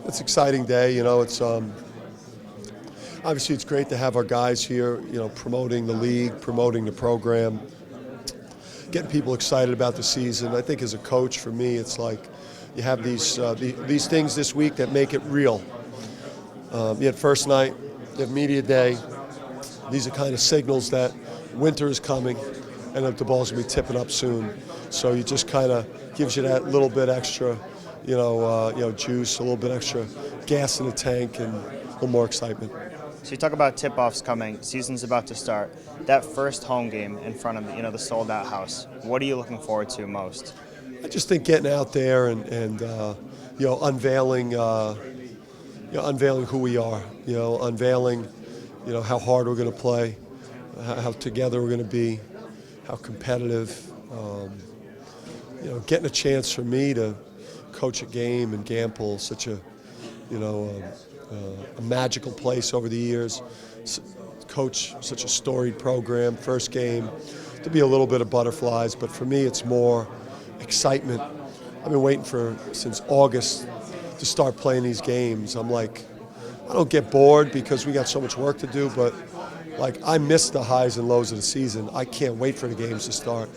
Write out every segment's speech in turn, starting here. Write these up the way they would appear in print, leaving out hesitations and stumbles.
It's an exciting day. It's obviously it's great to have our guys here. Promoting the league, promoting the program, getting people excited about the season. I think as a coach, for me, it's like you have these things this week that make it real. You had first night, you have media day. These are kind of signals that winter is coming, and that the ball's gonna be tipping up soon. So you just kind of gives you that little bit extra, juice, a little bit extra gas in the tank, and a little more excitement. So you talk about tip-offs coming, season's about to start. That first home game in front of the sold-out house. What are you looking forward to most? I just think getting out there and unveiling, unveiling who we are. Unveiling, how hard we're going to play, how together we're going to be, how competitive. Getting a chance for me to coach a game in Gamble, such a magical place over the years, coach such a storied program, first game, to be a little bit of butterflies, but for me it's more excitement. I've been waiting since August to start playing these games. I'm like, I don't get bored because we got so much work to do, but like I miss the highs and lows of the season. I can't wait for the games to start.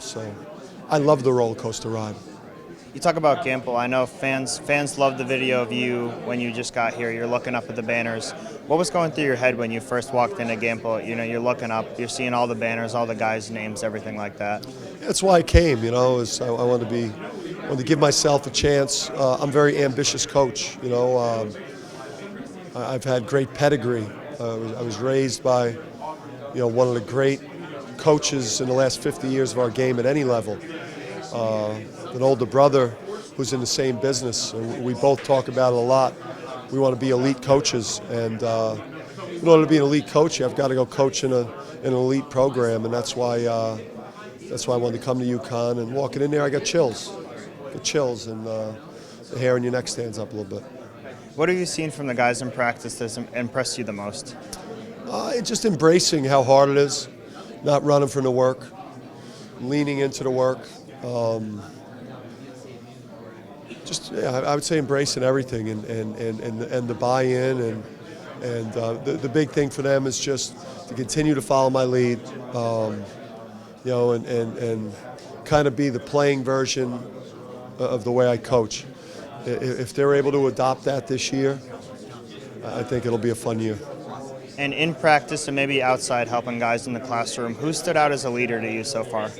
So I love the roller coaster ride. You talk about Gamble. I know fans love the video of you when you just got here. You're looking up at the banners. What was going through your head when you first walked into Gamble? You're looking up, you're seeing all the banners, all the guys' names, everything like that. That's why I came. I wanted to give myself a chance. I'm a very ambitious coach. I've had great pedigree. I was raised by, one of the great coaches in the last 50 years of our game at any level. An older brother who's in the same business. And we both talk about it a lot. We want to be elite coaches, and in order to be an elite coach, you've got to go coach in an elite program, and that's why I wanted to come to UConn. And walking in there, I got chills, and the hair on your neck stands up a little bit. What have you seen from the guys in practice that's impressed you the most? Just embracing how hard it is, not running from the work, leaning into the work. I would say embracing everything and the buy-in and the big thing for them is just to continue to follow my lead, and kind of be the playing version of the way I coach. If they're able to adopt that this year, I think it'll be a fun year. And in practice and maybe outside helping guys in the classroom, who stood out as a leader to you so far?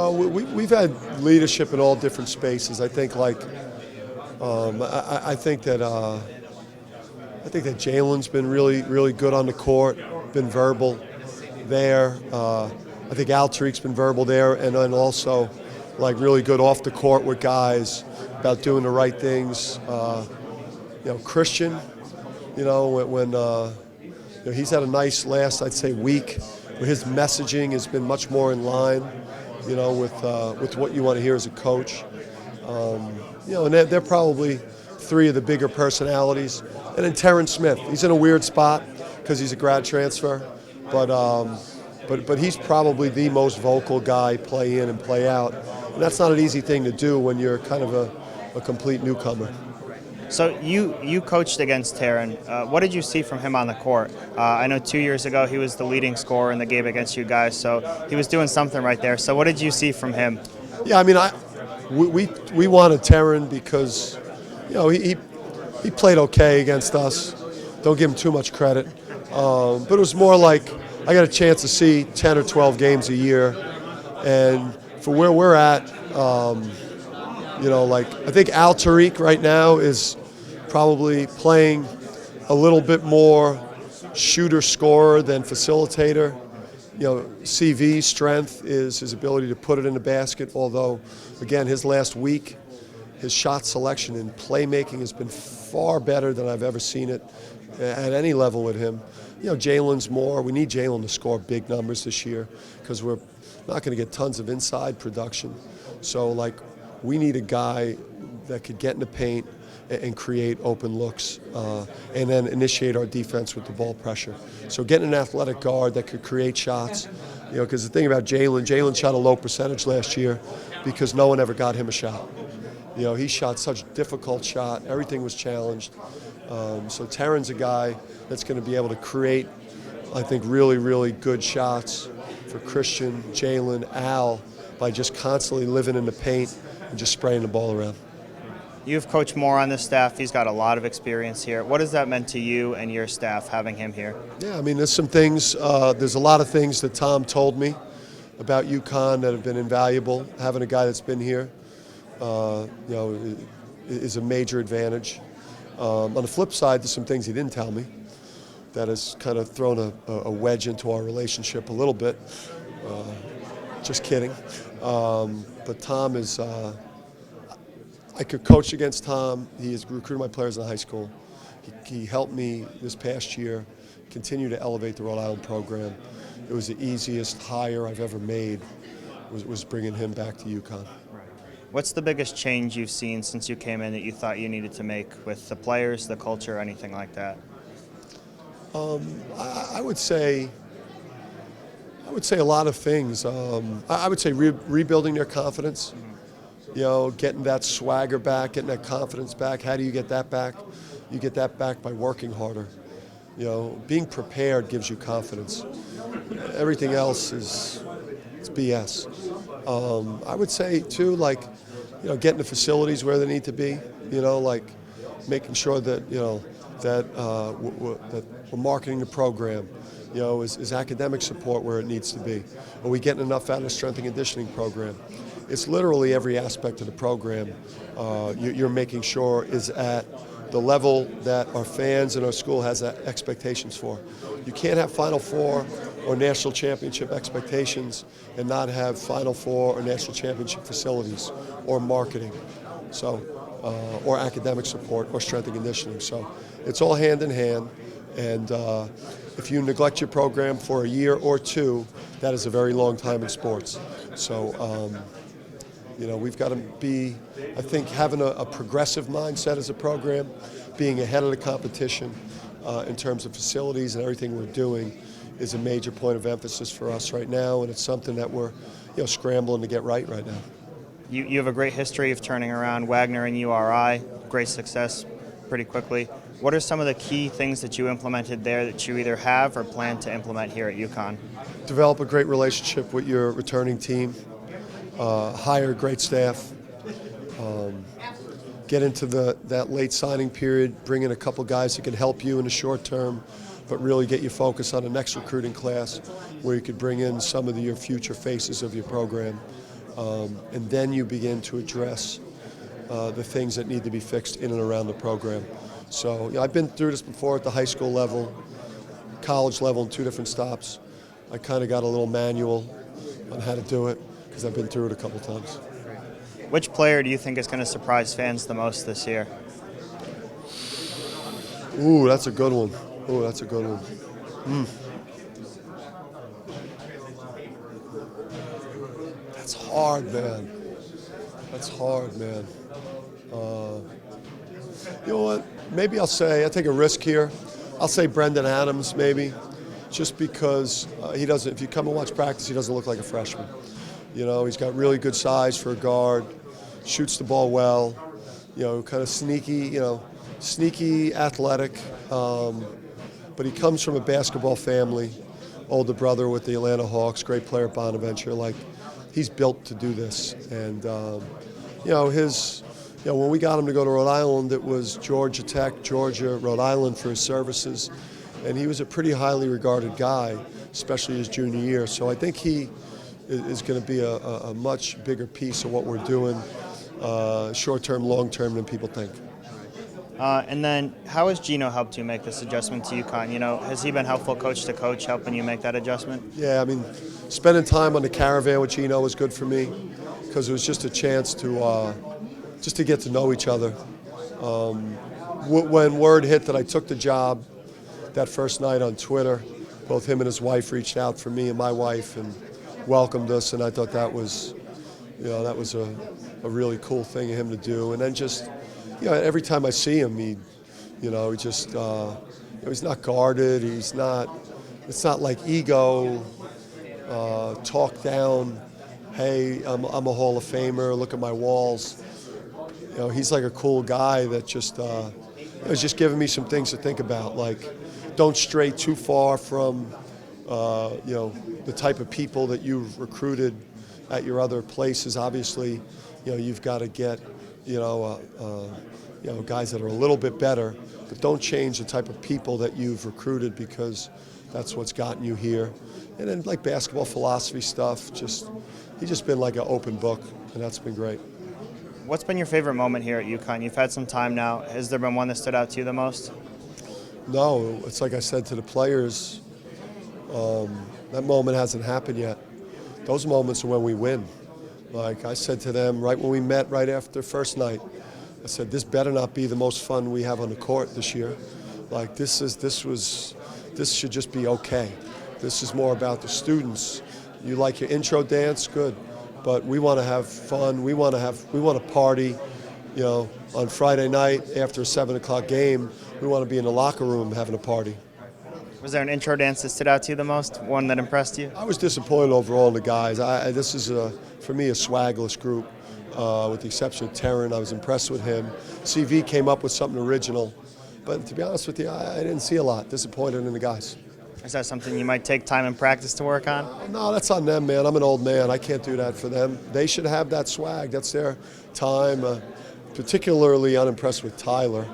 We've had leadership in all different spaces. I think I think that Jalen's been really good on the court, been verbal there. I think Altarik's been verbal there, and then also really good off the court with guys about doing the right things. Christian, when he's had a nice last, I'd say, week where his messaging has been much more in line, with what you want to hear as a coach. And they're probably three of the bigger personalities. And then Terrence Smith, he's in a weird spot because he's a grad transfer, but he's probably the most vocal guy, play in and play out. And that's not an easy thing to do when you're kind of a complete newcomer. So you coached against Terran. What did you see from him on the court? I know 2 years ago he was the leading scorer in the game against you guys, so he was doing something right there. So what did you see from him? Yeah, we wanted Terran because he played okay against us. Don't give him too much credit, but it was more like I got a chance to see 10 or 12 games a year, and for where we're at. I think Altarik right now is probably playing a little bit more shooter-scorer than facilitator. CV's strength is his ability to put it in the basket, although, again, his last week, his shot selection and playmaking has been far better than I've ever seen it at any level with him. Jalen's more. We need Jalen to score big numbers this year because we're not going to get tons of inside production. So, we need a guy that could get in the paint and create open looks and then initiate our defense with the ball pressure. So getting an athletic guard that could create shots, because the thing about Jalen shot a low percentage last year because no one ever got him a shot. You know, he shot such a difficult shot. Everything was challenged. So Terran's a guy that's going to be able to create, I think, really, really good shots for Christian, Jalen, Al, by just constantly living in the paint and just spraying the ball around. You've coached more on the staff. He's got a lot of experience here. What has that meant to you and your staff having him here? Yeah, I mean, there's some things, there's a lot of things that Tom told me about UConn that have been invaluable. Having a guy that's been here, you know, is a major advantage. On the flip side, there's some things he didn't tell me that has kind of thrown a wedge into our relationship a little bit. Just kidding. But Tom is, I could coach against Tom. He has recruited my players in high school. He helped me this past year continue to elevate the Rhode Island program. It was the easiest hire I've ever made, was bringing him back to UConn. What's the biggest change you've seen since you came in that you thought you needed to make with the players, the culture, anything like that? I would say a lot of things. I would say rebuilding their confidence. You know, getting that swagger back, getting that confidence back. How do you get that back? You get that back by working harder. You know, being prepared gives you confidence. Everything else it's BS. I would say too, like, you know, getting the facilities where they need to be. You know, like making sure that, you know, that that we're marketing the program. You know, is academic support where it needs to be? Are we getting enough out of the strength and conditioning program? It's literally every aspect of the program you're making sure is at the level that our fans and our school has expectations for. You can't have Final Four or national championship expectations and not have Final Four or national championship facilities or marketing, so or academic support or strength and conditioning. So it's all hand in hand, and if you neglect your program for a year or two, that is a very long time in sports. So. You know, we've got to be, I think, having a progressive mindset as a program, being ahead of the competition in terms of facilities and everything we're doing is a major point of emphasis for us right now, and it's something that we're, you know, scrambling to get right now. You have a great history of turning around Wagner and URI, great success pretty quickly. What are some of the key things that you implemented there that you either have or plan to implement here at UConn? Develop a great relationship with your returning team. Hire great staff, get into that late signing period, bring in a couple guys who can help you in the short term, but really get you focused on the next recruiting class where you could bring in some of your future faces of your program. And then you begin to address the things that need to be fixed in and around the program. So, you know, I've been through this before at the high school level, college level in 2 different stops. I kind of got a little manual on how to do it, because I've been through it a couple times. Which player do you think is going to surprise fans the most this year? Ooh, that's a good one. Ooh, that's a good one. That's hard, man. That's hard, man. You know what? Maybe I'll take a risk here. I'll say Brendan Adams, maybe, just because he doesn't. If you come and watch practice, he doesn't look like a freshman. You know, he's got really good size for a guard, shoots the ball well, you know, kind of sneaky, athletic, but he comes from a basketball family, older brother with the Atlanta Hawks, great player at Bonaventure. Like, he's built to do this. And, you know, when we got him to go to Rhode Island, it was Georgia Tech, Georgia, Rhode Island for his services. And he was a pretty highly regarded guy, especially his junior year. So I think he is going to be a much bigger piece of what we're doing, short-term, long-term, than people think. And then how has Gino helped you make this adjustment to UConn? You know, has he been helpful coach to coach, helping you make that adjustment? Yeah, I mean, spending time on the caravan with Gino was good for me because it was just a chance to get to know each other. When word hit that I took the job that first night on Twitter, both him and his wife reached out for me and my wife and welcomed us, and I thought that was, you know, that was a really cool thing of him to do. And then just, you know, every time I see him, he, you know, he just, you know, he's not guarded. It's not like ego, talk down. Hey, I'm a Hall of Famer. Look at my walls. he's like a cool guy that just was just giving me some things to think about, like don't stray too far from the type of people that you've recruited at your other places. Obviously, you've got to get guys that are a little bit better, but don't change the type of people that you've recruited, because that's what's gotten you here. And then like basketball philosophy stuff, he's just been like an open book, and that's been great. What's been your favorite moment here at UConn? You've had some time now. Has there been one that stood out to you the most? No, it's like I said to the players, that moment hasn't happened yet. Those moments are when we win. Like I said to them right when we met right after first night, I said, this better not be the most fun we have on the court this year. Like this should just be okay. This is more about the students. You like your intro dance, good. But we want to have fun. We want to party. On Friday night after a 7 o'clock game, we want to be in the locker room having a party. Was there an intro dance that stood out to you the most? One that impressed you? I was disappointed overall in the guys. This is for me a swagless group, with the exception of Terran. I was impressed with him. CV came up with something original, but to be honest with you, I didn't see a lot. Disappointed in the guys. Is that something you might take time and practice to work on? No, that's on them, man. I'm an old man. I can't do that for them. They should have that swag. That's their time. Particularly unimpressed with Tyler.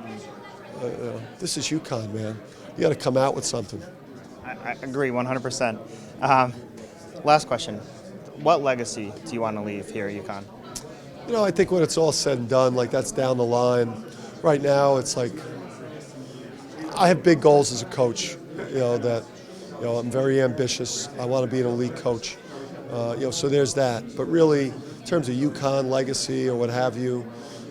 This is UConn, man. You got to come out with something. I agree 100%. Last question. What legacy do you want to leave here at UConn? I think when it's all said and done, like that's down the line. Right now, it's like I have big goals as a coach. I'm very ambitious. I want to be an elite coach. So there's that. But really, in terms of UConn legacy or what have you,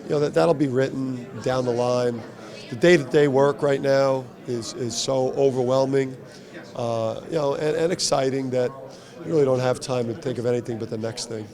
that'll be written down the line. The day-to-day work right now is so overwhelming, and exciting that you really don't have time to think of anything but the next thing.